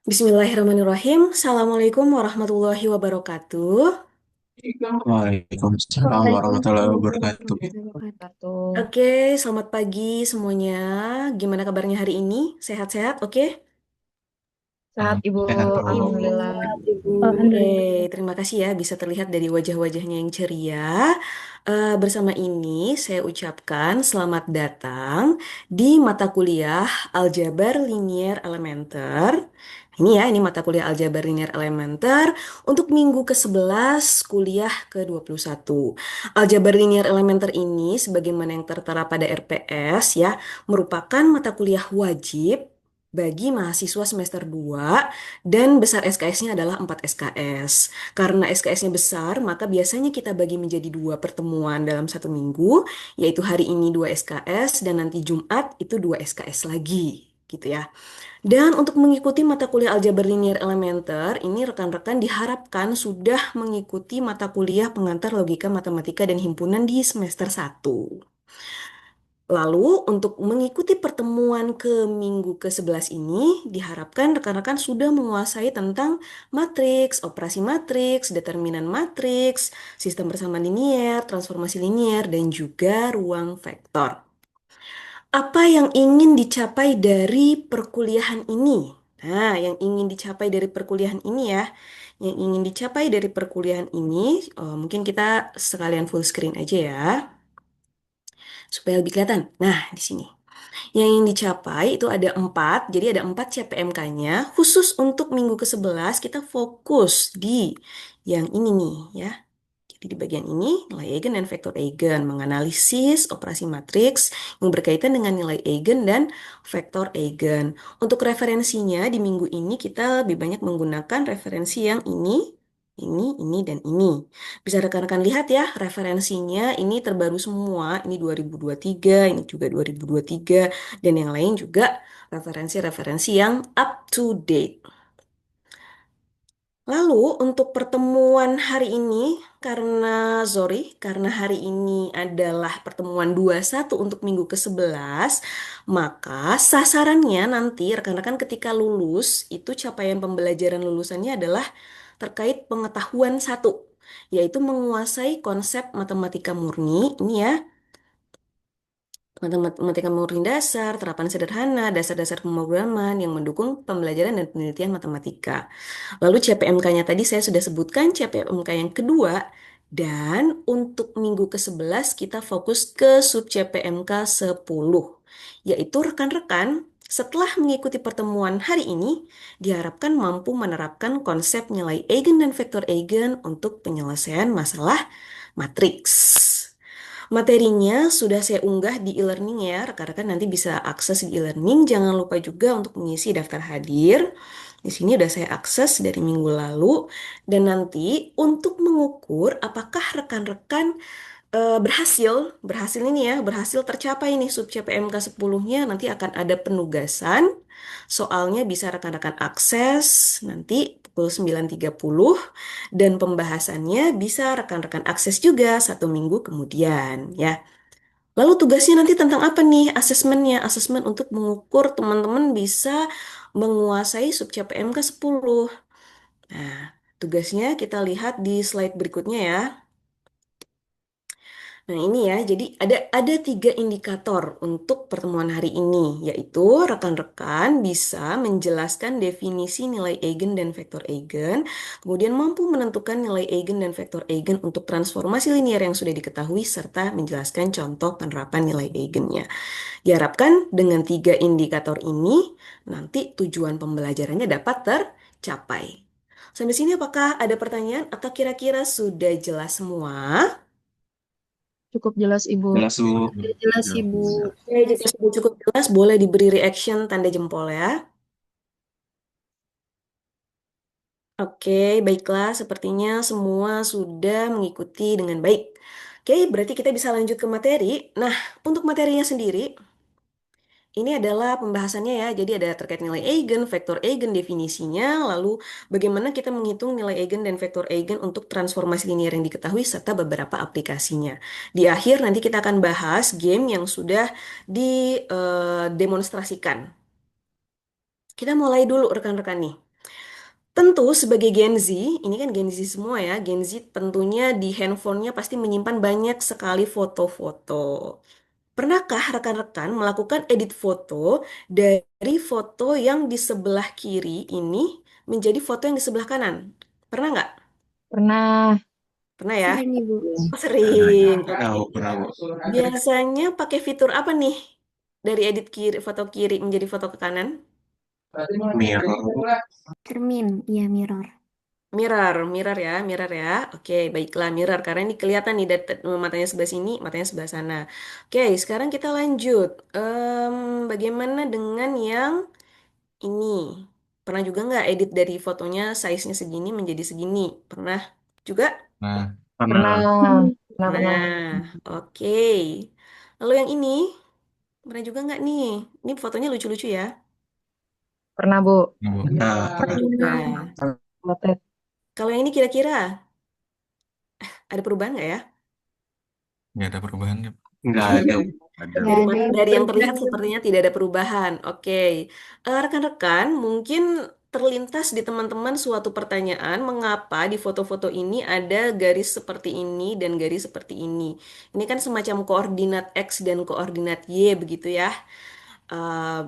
Bismillahirrahmanirrahim. Assalamualaikum warahmatullahi wabarakatuh. Waalaikumsalam warahmatullahi Waalaikumsalam wabarakatuh. warahmatullahi wabarakatuh. Tuh. Oke, selamat pagi semuanya. Gimana kabarnya hari ini? Sehat-sehat? Oke? Ah, Saat Ibu, sehat tuh. Alhamdulillah. Ibu. Alhamdulillah. Terima kasih ya bisa terlihat dari wajah-wajahnya yang ceria. Bersama ini saya ucapkan selamat datang di mata kuliah Aljabar Linear Elementer. Ini mata kuliah Aljabar Linear Elementer untuk minggu ke-11 kuliah ke-21. Aljabar Linear Elementer ini sebagaimana yang tertera pada RPS ya, merupakan mata kuliah wajib bagi mahasiswa semester 2 dan besar SKS-nya adalah 4 SKS. Karena SKS-nya besar, maka biasanya kita bagi menjadi dua pertemuan dalam satu minggu, yaitu hari ini 2 SKS dan nanti Jumat itu 2 SKS lagi, gitu ya. Dan untuk mengikuti mata kuliah Aljabar Linear Elementer, ini rekan-rekan diharapkan sudah mengikuti mata kuliah pengantar logika matematika dan himpunan di semester 1. Lalu, untuk mengikuti pertemuan ke minggu ke-11 ini, diharapkan rekan-rekan sudah menguasai tentang matriks, operasi matriks, determinan matriks, sistem persamaan linier, transformasi linier, dan juga ruang vektor. Apa yang ingin dicapai dari perkuliahan ini? Nah, yang ingin dicapai dari perkuliahan ini ya, yang ingin dicapai dari perkuliahan ini, mungkin kita sekalian full screen aja ya, supaya lebih kelihatan. Nah, di sini. Yang ingin dicapai itu ada 4, jadi ada 4 CPMK-nya. Khusus untuk minggu ke-11 kita fokus di yang ini nih ya. Jadi di bagian ini nilai eigen dan vektor eigen, menganalisis operasi matriks yang berkaitan dengan nilai eigen dan vektor eigen. Untuk referensinya di minggu ini kita lebih banyak menggunakan referensi yang ini, dan ini. Bisa rekan-rekan lihat ya, referensinya ini terbaru semua. Ini 2023, ini juga 2023, dan yang lain juga referensi-referensi yang up to date. Lalu untuk pertemuan hari ini, karena hari ini adalah pertemuan 21 untuk minggu ke-11, maka sasarannya nanti rekan-rekan ketika lulus, itu capaian pembelajaran lulusannya adalah terkait pengetahuan satu, yaitu menguasai konsep matematika murni, ini ya, matematika murni dasar, terapan sederhana, dasar-dasar pemrograman yang mendukung pembelajaran dan penelitian matematika. Lalu CPMK-nya tadi saya sudah sebutkan, CPMK yang kedua, dan untuk minggu ke-11 kita fokus ke sub CPMK 10, yaitu rekan-rekan setelah mengikuti pertemuan hari ini, diharapkan mampu menerapkan konsep nilai eigen dan vektor eigen untuk penyelesaian masalah matriks. Materinya sudah saya unggah di e-learning ya, rekan-rekan nanti bisa akses di e-learning. Jangan lupa juga untuk mengisi daftar hadir. Di sini udah saya akses dari minggu lalu. Dan nanti untuk mengukur apakah rekan-rekan berhasil ini ya, berhasil tercapai nih sub CPMK 10-nya, nanti akan ada penugasan. Soalnya bisa rekan-rekan akses nanti pukul 9.30 dan pembahasannya bisa rekan-rekan akses juga satu minggu kemudian ya. Lalu tugasnya nanti tentang apa nih? Asesmennya, asesmen untuk mengukur teman-teman bisa menguasai sub CPMK 10. Nah, tugasnya kita lihat di slide berikutnya ya. Nah ini ya, jadi ada 3 indikator untuk pertemuan hari ini, yaitu rekan-rekan bisa menjelaskan definisi nilai eigen dan vektor eigen, kemudian mampu menentukan nilai eigen dan vektor eigen untuk transformasi linear yang sudah diketahui, serta menjelaskan contoh penerapan nilai eigennya. Diharapkan dengan 3 indikator ini, nanti tujuan pembelajarannya dapat tercapai. Sampai sini apakah ada pertanyaan atau kira-kira sudah jelas semua? Cukup jelas, Ibu. Jelas, Bu. Jelas, Ibu. Oke, jika sudah cukup jelas, boleh diberi reaction tanda jempol ya. Oke, baiklah. Sepertinya semua sudah mengikuti dengan baik. Oke, berarti kita bisa lanjut ke materi. Nah, untuk materinya sendiri, ini adalah pembahasannya ya. Jadi ada terkait nilai eigen, vektor eigen, definisinya, lalu bagaimana kita menghitung nilai eigen dan vektor eigen untuk transformasi linear yang diketahui, serta beberapa aplikasinya. Di akhir nanti kita akan bahas game yang sudah didemonstrasikan. Kita mulai dulu rekan-rekan nih. Tentu sebagai Gen Z, ini kan Gen Z semua ya, Gen Z tentunya di handphonenya pasti menyimpan banyak sekali foto-foto. Pernahkah rekan-rekan melakukan edit foto dari foto yang di sebelah kiri ini menjadi foto yang di sebelah kanan? Pernah nggak? Pernah. Pernah ya? Sering Ibu. Oh, sering. Oke. Tahu pernah Bu. Biasanya pakai fitur apa nih dari edit kiri foto kiri menjadi foto ke kanan? Mirror. Cermin, iya mirror. Mirror, mirror ya, mirror ya. Oke, baiklah mirror karena ini kelihatan nih dari matanya sebelah sini, matanya sebelah sana. Oke, sekarang kita lanjut. Bagaimana dengan yang ini? Pernah juga nggak edit dari fotonya size-nya segini menjadi segini? Pernah juga? Nah, Pernah. pernah. Pernah. Nah, oke. Lalu yang ini, pernah juga nggak nih? Ini fotonya lucu-lucu ya. Pernah, Bu. Bu. Nah, Pernah pernah. juga. Motret. Kalau yang ini kira-kira ada perubahan nggak ya? Nggak ada perubahan ya. Nggak ada. Ada. Nggak ada ya. Dari yang terlihat sepertinya tidak ada perubahan. Oke. Rekan-rekan, mungkin terlintas di teman-teman suatu pertanyaan, mengapa di foto-foto ini ada garis seperti ini dan garis seperti ini? Ini kan semacam koordinat X dan koordinat Y begitu ya. Eh,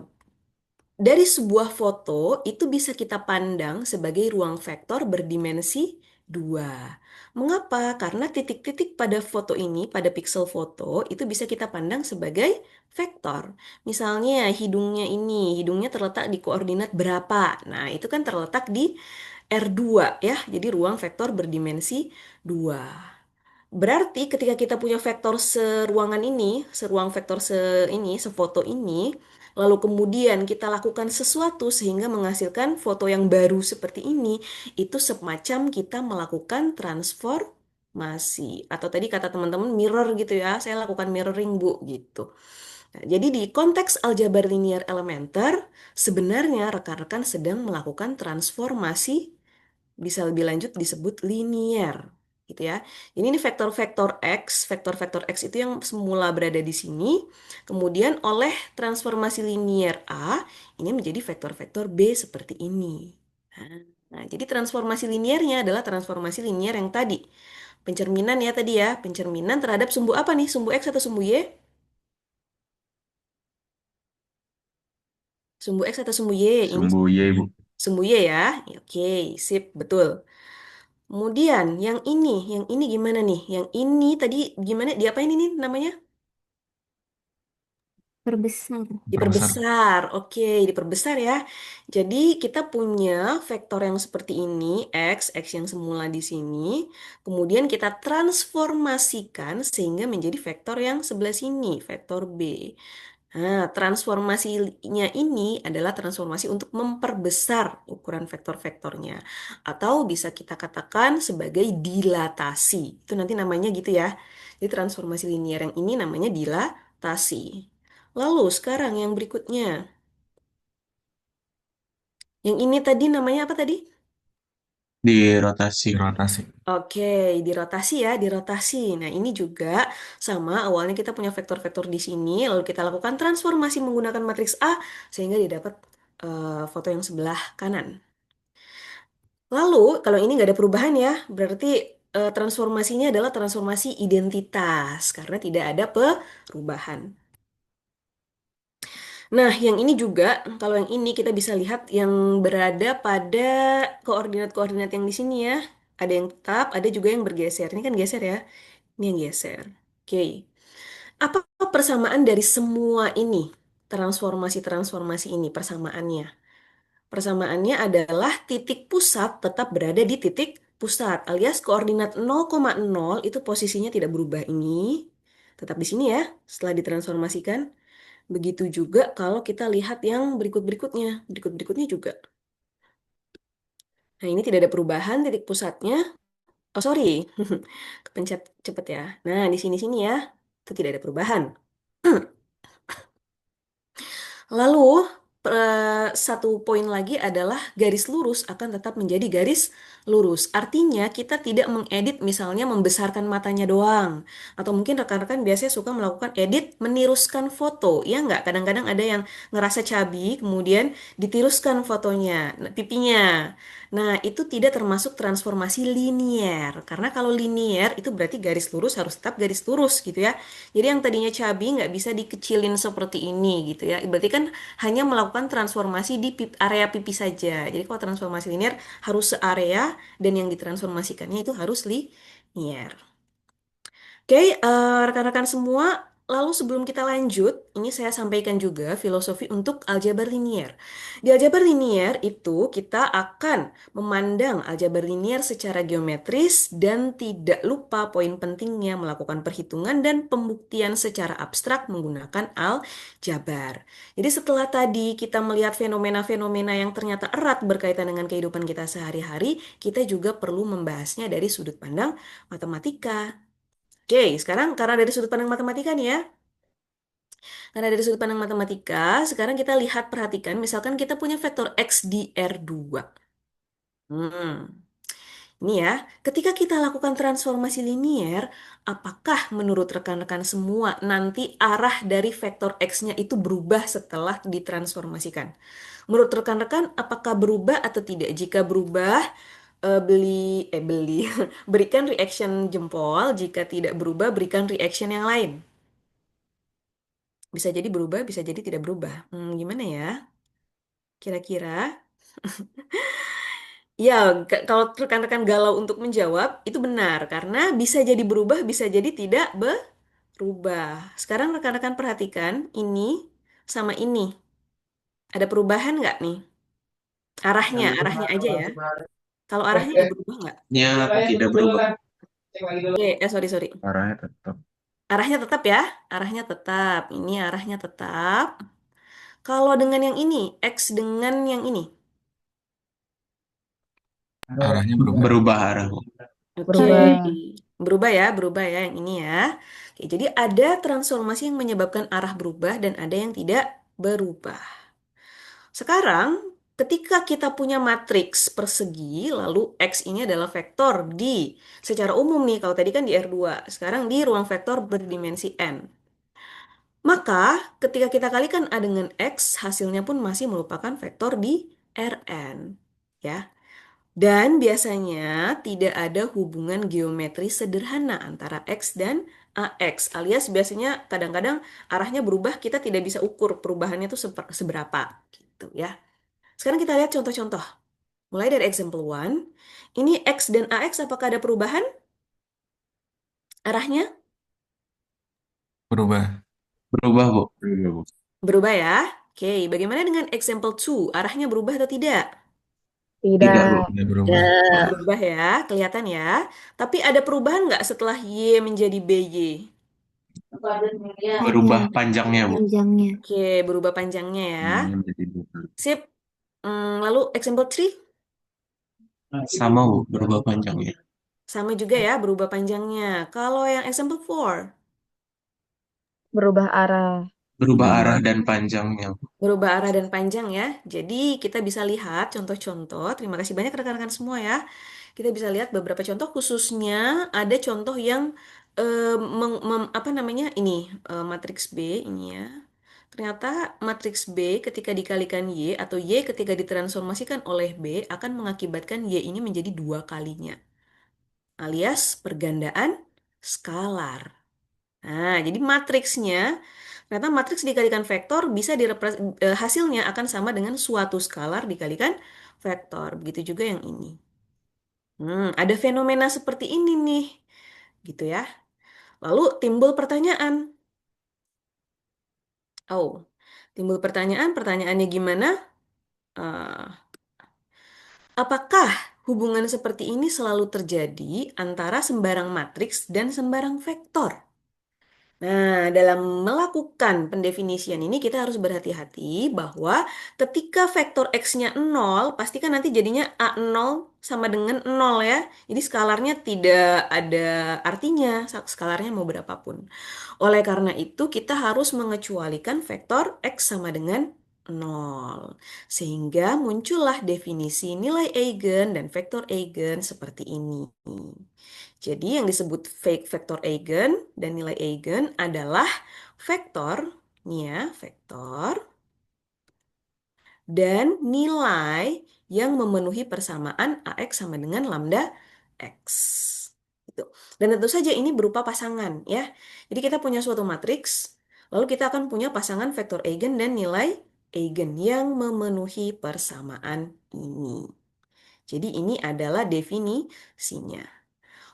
Dari sebuah foto itu bisa kita pandang sebagai ruang vektor berdimensi 2. Mengapa? Karena titik-titik pada foto ini, pada pixel foto, itu bisa kita pandang sebagai vektor. Misalnya hidungnya ini, hidungnya terletak di koordinat berapa? Nah, itu kan terletak di R2 ya, jadi ruang vektor berdimensi 2. Berarti ketika kita punya vektor seruangan ini, seruang vektor sefoto ini, lalu kemudian kita lakukan sesuatu sehingga menghasilkan foto yang baru seperti ini, itu semacam kita melakukan transformasi. Atau tadi kata teman-teman mirror gitu ya, saya lakukan mirroring Bu gitu. Nah, jadi di konteks aljabar linear elementer, sebenarnya rekan-rekan sedang melakukan transformasi bisa lebih lanjut disebut linier gitu ya. Ini vektor-vektor X itu yang semula berada di sini, kemudian oleh transformasi linier A ini menjadi vektor-vektor B seperti ini. Nah, jadi transformasi liniernya adalah transformasi linier yang tadi. Pencerminan ya tadi ya, pencerminan terhadap sumbu apa nih? Sumbu X atau sumbu Y? Sumbu X atau sumbu Y? Ini Sumbu Y, Bu. sumbu Y ya. Oke, sip, betul. Kemudian yang ini gimana nih? Yang ini tadi gimana? Diapain ini namanya? Perbesar. Perbesar. Diperbesar. Oke, diperbesar ya. Jadi kita punya vektor yang seperti ini, X yang semula di sini. Kemudian kita transformasikan sehingga menjadi vektor yang sebelah sini, vektor B. Nah, transformasinya ini adalah transformasi untuk memperbesar ukuran vektor-vektornya. Atau bisa kita katakan sebagai dilatasi. Itu nanti namanya gitu ya. Jadi transformasi linear yang ini namanya dilatasi. Lalu sekarang yang berikutnya. Yang ini tadi namanya apa tadi? Dirotasi. Dirotasi. Oke, dirotasi ya, dirotasi. Nah, ini juga sama, awalnya kita punya vektor-vektor di sini, lalu kita lakukan transformasi menggunakan matriks A, sehingga didapat foto yang sebelah kanan. Lalu, kalau ini nggak ada perubahan ya, berarti transformasinya adalah transformasi identitas, karena tidak ada perubahan. Nah, yang ini juga, kalau yang ini kita bisa lihat yang berada pada koordinat-koordinat yang di sini ya. Ada yang tetap, ada juga yang bergeser. Ini kan geser ya. Ini yang geser. Oke. Apa persamaan dari semua ini? Transformasi-transformasi ini, persamaannya. Persamaannya adalah titik pusat tetap berada di titik pusat, alias koordinat 0,0 itu posisinya tidak berubah ini. Tetap di sini ya, setelah ditransformasikan. Begitu juga kalau kita lihat yang berikut-berikutnya. Berikut-berikutnya juga. Nah, ini tidak ada perubahan titik pusatnya. Oh, sorry. Kepencet cepet ya. Nah, di sini-sini ya. Itu tidak ada perubahan. Lalu, satu poin lagi adalah garis lurus akan tetap menjadi garis lurus. Artinya kita tidak mengedit misalnya membesarkan matanya doang. Atau mungkin rekan-rekan biasanya suka melakukan edit meniruskan foto. Ya nggak? Kadang-kadang ada yang ngerasa cabi kemudian ditiruskan fotonya, pipinya. Nah, itu tidak termasuk transformasi linier. Karena kalau linier itu berarti garis lurus harus tetap garis lurus gitu ya. Jadi yang tadinya cabi nggak bisa dikecilin seperti ini gitu ya. Berarti kan hanya melakukan transformasi di area pipi saja. Jadi kalau transformasi linear harus searea dan yang ditransformasikannya itu harus linear. Oke, rekan-rekan semua, lalu sebelum kita lanjut, ini saya sampaikan juga filosofi untuk aljabar linier. Di aljabar linier itu kita akan memandang aljabar linier secara geometris dan tidak lupa poin pentingnya melakukan perhitungan dan pembuktian secara abstrak menggunakan aljabar. Jadi setelah tadi kita melihat fenomena-fenomena yang ternyata erat berkaitan dengan kehidupan kita sehari-hari, kita juga perlu membahasnya dari sudut pandang matematika. Oke, sekarang karena dari sudut pandang matematika nih ya. Karena dari sudut pandang matematika, sekarang kita lihat perhatikan, misalkan kita punya vektor X di R2. Hmm. Ini ya, ketika kita lakukan transformasi linier, apakah menurut rekan-rekan semua nanti arah dari vektor X-nya itu berubah setelah ditransformasikan? Menurut rekan-rekan, apakah berubah atau tidak? Jika berubah, beli, berikan reaction jempol. Jika tidak berubah, berikan reaction yang lain. Bisa jadi berubah, bisa jadi tidak berubah. Gimana ya? Kira-kira? Ya, kalau rekan-rekan galau untuk menjawab, itu benar. Karena bisa jadi berubah, bisa jadi tidak berubah. Sekarang rekan-rekan perhatikan, ini sama ini. Ada perubahan nggak nih? Arahnya aja ya. Kalau arahnya ada berubah nggak? Nya tidak berubah. Oke, sorry. Arahnya tetap. Arahnya tetap ya. Arahnya tetap. Ini arahnya tetap. Kalau dengan yang ini, X dengan yang ini. Arahnya berubah. Berubah arah. Oke, Berubah. berubah ya yang ini ya. Oke, jadi ada transformasi yang menyebabkan arah berubah dan ada yang tidak berubah. Sekarang, ketika kita punya matriks persegi, lalu X ini adalah vektor di secara umum nih, kalau tadi kan di R2, sekarang di ruang vektor berdimensi N. Maka, ketika kita kalikan A dengan X, hasilnya pun masih merupakan vektor di Rn. Ya. Dan biasanya tidak ada hubungan geometri sederhana antara X dan AX. Alias biasanya kadang-kadang arahnya berubah, kita tidak bisa ukur perubahannya itu seberapa. Gitu ya. Sekarang kita lihat contoh-contoh. Mulai dari example 1. Ini X dan AX apakah ada perubahan? Arahnya Berubah. Berubah, Bu. berubah ya. Oke, bagaimana dengan example 2? Arahnya berubah atau tidak? Tidak, Bu. Tidak. Tidak berubah. Tidak berubah ya, kelihatan ya. Tapi ada perubahan nggak setelah Y menjadi BY? Berubah Panjang. panjangnya, Bu. Panjangnya. Oke, berubah panjangnya ya. Ini menjadi dua. Sip. Lalu example 3 Sama, Bu. Berubah panjangnya. sama juga ya, berubah panjangnya. Kalau yang example 4 Berubah arah. Berubah arah dan panjangnya, Bu. berubah arah dan panjang ya. Jadi kita bisa lihat contoh-contoh. Terima kasih banyak rekan-rekan semua ya. Kita bisa lihat beberapa contoh khususnya ada contoh yang apa namanya ini matriks B ini ya. Ternyata matriks B ketika dikalikan Y atau Y ketika ditransformasikan oleh B akan mengakibatkan Y ini menjadi dua kalinya. Alias pergandaan skalar. Nah, jadi matriksnya, ternyata matriks dikalikan vektor bisa hasilnya akan sama dengan suatu skalar dikalikan vektor. Begitu juga yang ini. Ada fenomena seperti ini nih, gitu ya. Lalu timbul pertanyaan. Oh, timbul pertanyaan, pertanyaannya gimana? Eh, apakah hubungan seperti ini selalu terjadi antara sembarang matriks dan sembarang vektor? Nah, dalam melakukan pendefinisian ini kita harus berhati-hati bahwa ketika vektor X-nya 0, pasti kan nanti jadinya A0 sama dengan 0 ya. Jadi skalarnya tidak ada artinya, skalarnya mau berapapun. Oleh karena itu kita harus mengecualikan vektor X sama dengan nol. Sehingga muncullah definisi nilai eigen dan vektor eigen seperti ini. Jadi yang disebut fake vektor eigen dan nilai eigen adalah vektor, nih ya, vektor dan nilai yang memenuhi persamaan AX sama dengan lambda X. Gitu. Dan tentu saja ini berupa pasangan ya. Jadi kita punya suatu matriks, lalu kita akan punya pasangan vektor eigen dan nilai eigen yang memenuhi persamaan ini. Jadi ini adalah definisinya.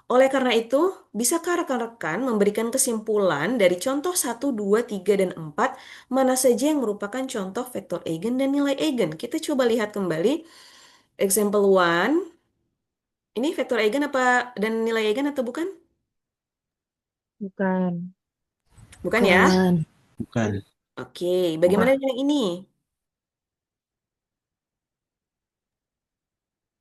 Oleh karena itu, bisakah rekan-rekan memberikan kesimpulan dari contoh 1, 2, 3, dan 4 mana saja yang merupakan contoh vektor eigen dan nilai eigen? Kita coba lihat kembali. Example 1, ini vektor eigen apa dan nilai eigen atau bukan? Bukan. Bukan ya? Bukan. Oke, bagaimana dengan yang ini?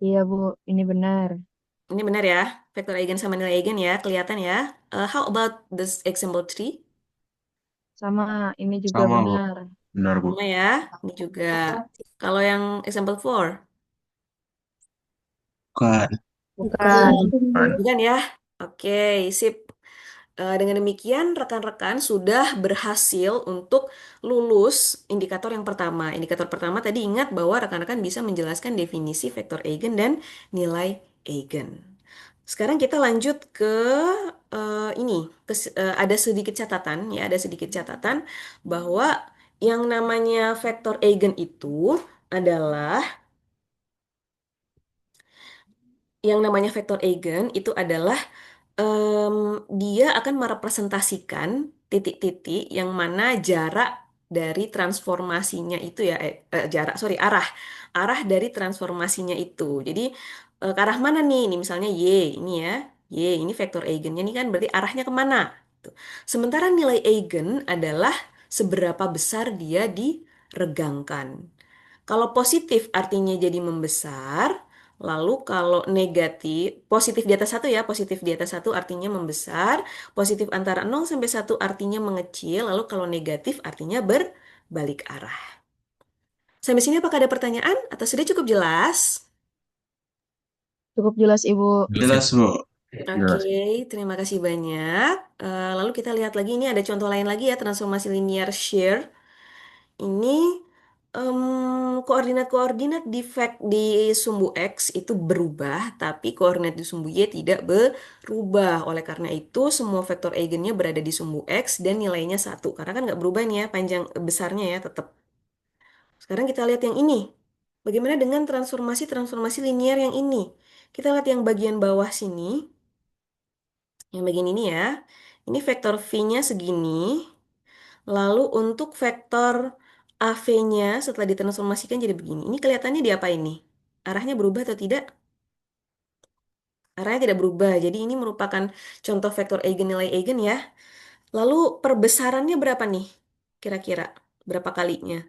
Iya, Bu. Ini benar. Ini benar ya, vektor eigen sama nilai eigen ya, kelihatan ya. How about this example 3? Sama, ini juga Sama, Bu. benar. Benar, Bu. Sama ya, ini juga. Kalau yang example 4? Bukan. Bukan. Bukan ya? Oke, sip. Dengan demikian, rekan-rekan sudah berhasil untuk lulus indikator yang pertama. Indikator pertama tadi ingat bahwa rekan-rekan bisa menjelaskan definisi vektor eigen dan nilai eigen. Sekarang kita lanjut ke ini. Ada sedikit catatan ya, ada sedikit catatan bahwa yang namanya vektor eigen itu adalah vektor eigen itu adalah dia akan merepresentasikan titik-titik yang mana jarak dari transformasinya itu ya, arah dari transformasinya itu. Jadi ke arah mana nih? Ini misalnya Y, ini ya, Y, ini vektor eigennya nih kan berarti arahnya kemana? Tuh. Sementara nilai eigen adalah seberapa besar dia diregangkan. Kalau positif artinya jadi membesar, lalu kalau negatif, positif di atas satu ya, positif di atas satu artinya membesar, positif antara 0 sampai 1 artinya mengecil, lalu kalau negatif artinya berbalik arah. Sampai sini apakah ada pertanyaan atau sudah cukup jelas? Cukup jelas, Ibu. Jelas, Bu. Oke, terima kasih banyak. Lalu kita lihat lagi, ini ada contoh lain lagi ya, transformasi linear shear. Ini koordinat-koordinat di sumbu X itu berubah, tapi koordinat di sumbu Y tidak berubah. Oleh karena itu, semua vektor eigennya berada di sumbu X dan nilainya 1. Karena kan nggak berubah nih ya, panjang besarnya ya tetap. Sekarang kita lihat yang ini. Bagaimana dengan transformasi linear yang ini? Kita lihat yang bagian bawah sini. Yang bagian ini ya. Ini vektor V-nya segini. Lalu untuk vektor AV-nya setelah ditransformasikan jadi begini. Ini kelihatannya di apa ini? Arahnya berubah atau tidak? Arahnya tidak berubah. Jadi ini merupakan contoh vektor eigen nilai eigen ya. Lalu perbesarannya berapa nih? Kira-kira berapa kalinya?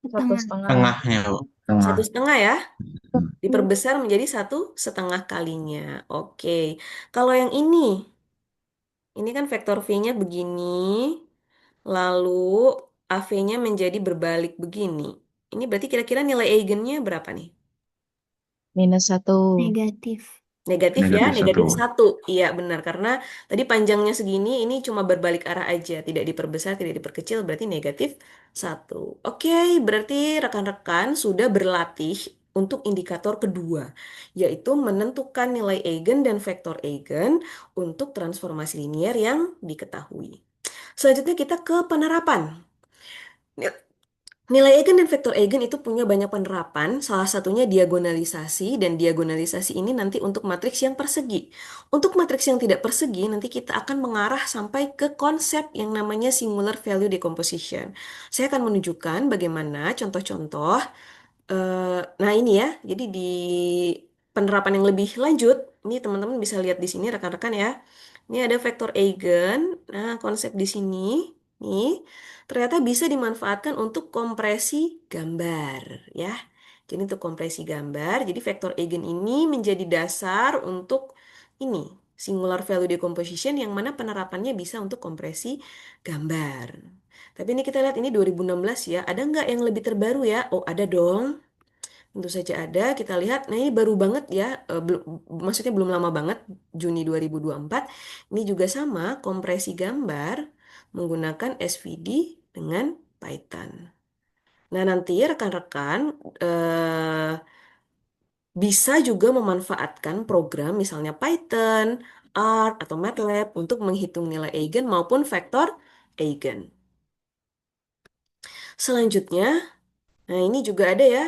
1,5. Tengahnya, Bu. 1,5 ya. Diperbesar menjadi 1,5 kalinya. Oke. Kalau yang ini kan vektor V-nya begini. Lalu AV-nya menjadi berbalik begini. Ini berarti kira-kira nilai eigennya berapa nih? -1. Negatif. Negatif ya, negatif 1. Iya benar, karena tadi panjangnya segini, ini cuma berbalik arah aja. Tidak diperbesar, tidak diperkecil, berarti negatif 1. Oke, berarti rekan-rekan sudah berlatih untuk indikator kedua, yaitu menentukan nilai eigen dan vektor eigen untuk transformasi linier yang diketahui. Selanjutnya kita ke penerapan. Nilai eigen dan vektor eigen itu punya banyak penerapan, salah satunya diagonalisasi, dan diagonalisasi ini nanti untuk matriks yang persegi. Untuk matriks yang tidak persegi, nanti kita akan mengarah sampai ke konsep yang namanya singular value decomposition. Saya akan menunjukkan bagaimana contoh-contoh. Nah ini ya, jadi di penerapan yang lebih lanjut, ini teman-teman bisa lihat di sini rekan-rekan ya. Ini ada vektor eigen. Nah, konsep di sini nih ternyata bisa dimanfaatkan untuk kompresi gambar ya. Jadi untuk kompresi gambar, jadi vektor eigen ini menjadi dasar untuk ini Singular value decomposition yang mana penerapannya bisa untuk kompresi gambar. Tapi ini kita lihat ini 2016 ya. Ada nggak yang lebih terbaru ya? Oh, ada dong. Tentu saja ada. Kita lihat, nah ini baru banget ya. Maksudnya belum lama banget, Juni 2024. Ini juga sama, kompresi gambar menggunakan SVD dengan Python. Nah, nanti rekan-rekan eh, bisa juga memanfaatkan program misalnya Python, R, atau MATLAB untuk menghitung nilai eigen maupun vektor eigen. Selanjutnya, nah ini juga ada ya,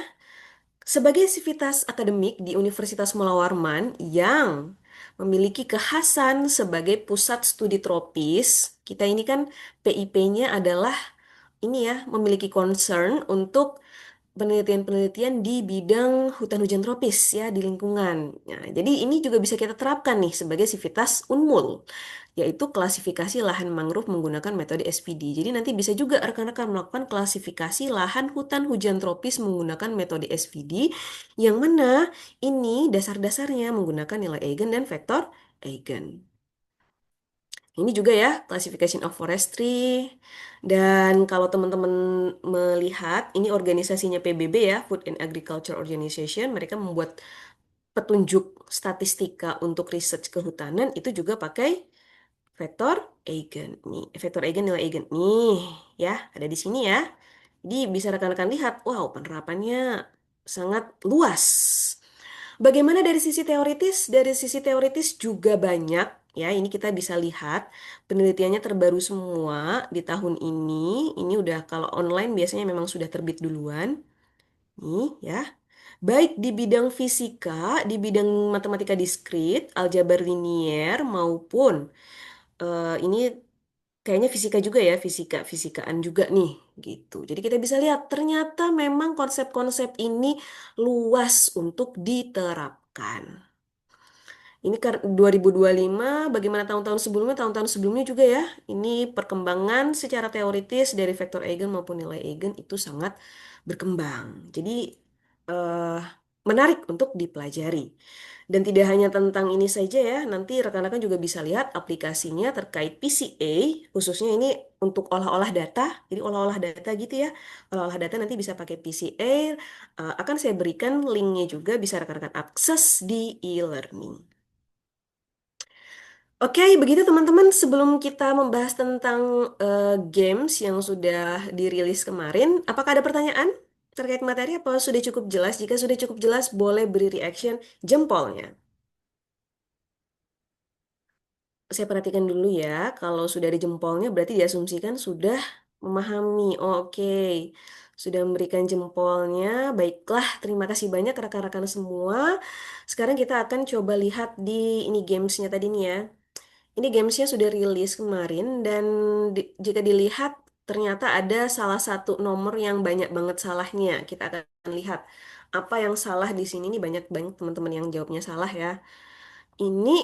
sebagai sivitas akademik di Universitas Mula Warman yang memiliki kekhasan sebagai pusat studi tropis, kita ini kan PIP-nya adalah ini ya, memiliki concern untuk penelitian-penelitian di bidang hutan hujan tropis ya di lingkungan. Nah, jadi ini juga bisa kita terapkan nih sebagai sivitas Unmul, yaitu klasifikasi lahan mangrove menggunakan metode SPD. Jadi nanti bisa juga rekan-rekan melakukan klasifikasi lahan hutan hujan tropis menggunakan metode SPD, yang mana ini dasar-dasarnya menggunakan nilai eigen dan vektor eigen. Ini juga ya, classification of forestry. Dan kalau teman-teman melihat, ini organisasinya PBB ya, Food and Agriculture Organization, mereka membuat petunjuk statistika untuk research kehutanan, itu juga pakai vektor eigen. Nih, vektor eigen, nilai eigen. Nih, ya, ada di sini ya. Jadi bisa rekan-rekan lihat, wow, penerapannya sangat luas. Bagaimana dari sisi teoritis? Dari sisi teoritis juga banyak ya. Ini kita bisa lihat penelitiannya terbaru semua di tahun ini. Ini udah kalau online biasanya memang sudah terbit duluan. Nih ya. Baik di bidang fisika, di bidang matematika diskrit, aljabar linier maupun ini kayaknya fisika juga ya, fisika-fisikaan juga nih gitu. Jadi kita bisa lihat ternyata memang konsep-konsep ini luas untuk diterapkan. Ini 2025, bagaimana tahun-tahun sebelumnya juga ya. Ini perkembangan secara teoritis dari vektor eigen maupun nilai eigen itu sangat berkembang. Jadi eh, menarik untuk dipelajari. Dan tidak hanya tentang ini saja ya, nanti rekan-rekan juga bisa lihat aplikasinya terkait PCA, khususnya ini untuk olah-olah data. Jadi olah-olah data gitu ya. Olah-olah data nanti bisa pakai PCA. Akan saya berikan linknya juga, bisa rekan-rekan akses di e-learning. Oke, begitu teman-teman. Sebelum kita membahas tentang games yang sudah dirilis kemarin, apakah ada pertanyaan terkait materi apa sudah cukup jelas? Jika sudah cukup jelas, boleh beri reaction jempolnya. Saya perhatikan dulu ya. Kalau sudah ada jempolnya, berarti diasumsikan sudah memahami. Oke, sudah memberikan jempolnya. Baiklah, terima kasih banyak rekan-rekan semua. Sekarang kita akan coba lihat di ini gamesnya tadi nih ya. Ini gamesnya sudah rilis kemarin dan jika dilihat ternyata ada salah satu nomor yang banyak banget salahnya. Kita akan lihat apa yang salah di sini. Ini banyak banget teman-teman yang jawabnya salah ya. Ini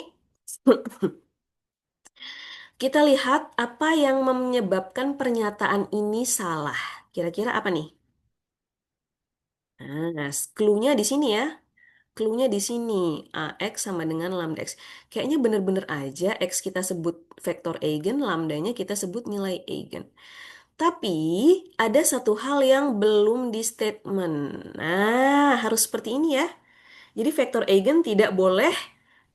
kita lihat apa yang menyebabkan pernyataan ini salah. Kira-kira apa nih? Nah, clue-nya di sini ya. Clue-nya di sini, AX sama dengan lambda X. Kayaknya bener-bener aja X kita sebut vektor eigen, lambdanya kita sebut nilai eigen. Tapi ada satu hal yang belum di statement. Nah, harus seperti ini ya. Jadi vektor eigen tidak boleh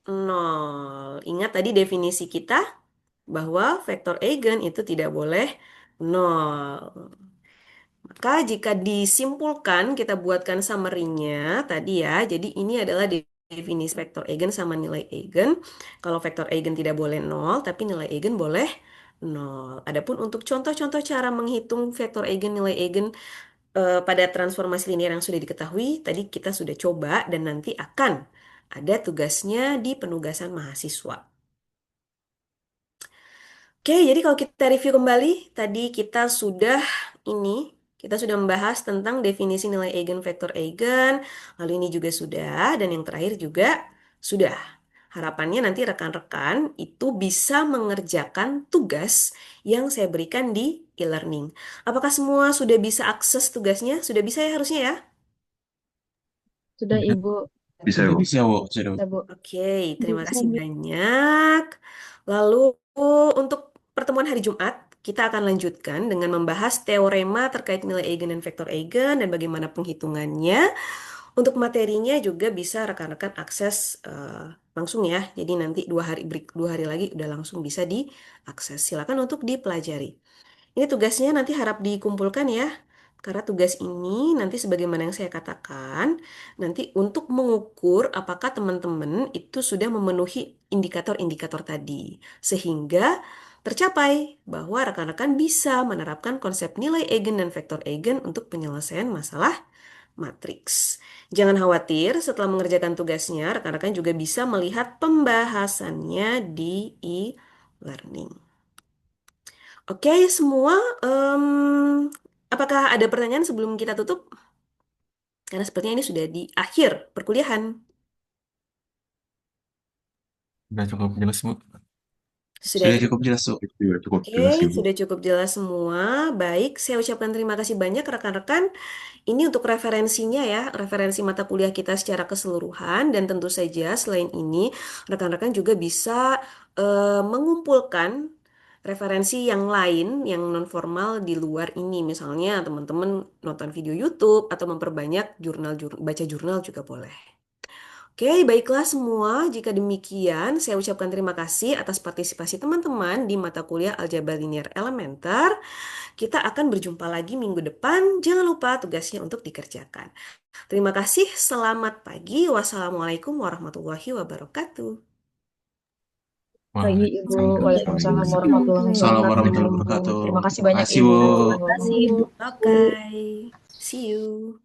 nol. Ingat tadi definisi kita bahwa vektor eigen itu tidak boleh nol. Maka jika disimpulkan, kita buatkan summary-nya tadi ya. Jadi ini adalah definisi vektor eigen sama nilai eigen. Kalau vektor eigen tidak boleh nol, tapi nilai eigen boleh nol. Adapun untuk contoh-contoh cara menghitung vektor eigen, nilai eigen pada transformasi linear yang sudah diketahui, tadi kita sudah coba dan nanti akan ada tugasnya di penugasan mahasiswa. Oke, jadi kalau kita review kembali, tadi kita sudah membahas tentang definisi nilai eigen, vektor eigen, lalu ini juga sudah, dan yang terakhir juga sudah. Harapannya nanti rekan-rekan itu bisa mengerjakan tugas yang saya berikan di e-learning. Apakah semua sudah bisa akses tugasnya? Sudah bisa ya harusnya ya? Sudah Ya, Ibu. Bisa ya, Bu? Bisa, Bu. Sudah, Bu. Bisa, Bu. Oke, terima Bisa, kasih Bu. banyak. Lalu untuk pertemuan hari Jumat, kita akan lanjutkan dengan membahas teorema terkait nilai eigen dan vektor eigen dan bagaimana penghitungannya. Untuk materinya juga bisa rekan-rekan akses langsung ya. Jadi nanti 2 hari lagi udah langsung bisa diakses. Silakan untuk dipelajari. Ini tugasnya nanti harap dikumpulkan ya. Karena tugas ini nanti sebagaimana yang saya katakan, nanti untuk mengukur apakah teman-teman itu sudah memenuhi indikator-indikator tadi. Sehingga tercapai bahwa rekan-rekan bisa menerapkan konsep nilai eigen dan vektor eigen untuk penyelesaian masalah matriks. Jangan khawatir, setelah mengerjakan tugasnya, rekan-rekan juga bisa melihat pembahasannya di e-learning. Oke, semua, apakah ada pertanyaan sebelum kita tutup? Karena sepertinya ini sudah di akhir perkuliahan. Udah cukup jelas, Bu. Sudah Sudah cukup jelas, Bu. Iya, cukup oke, jelas, Ibu. sudah cukup jelas semua. Baik, saya ucapkan terima kasih banyak rekan-rekan. Ini untuk referensinya ya, referensi mata kuliah kita secara keseluruhan dan tentu saja selain ini rekan-rekan juga bisa mengumpulkan referensi yang lain yang non formal di luar ini. Misalnya teman-teman nonton video YouTube atau memperbanyak baca jurnal juga boleh. Oke, baiklah semua. Jika demikian, saya ucapkan terima kasih atas partisipasi teman-teman di mata kuliah Aljabar Linear Elementer. Kita akan berjumpa lagi minggu depan. Jangan lupa tugasnya untuk dikerjakan. Terima kasih, selamat pagi. Wassalamualaikum warahmatullahi wabarakatuh. Pagi, Ibu. Waalaikumsalam. Waalaikumsalam warahmatullahi Assalamualaikum warahmatullahi wabarakatuh. wabarakatuh. Terima kasih banyak, Makasih, Ibu. Bu. Terima kasih, Bu. Oke, see you.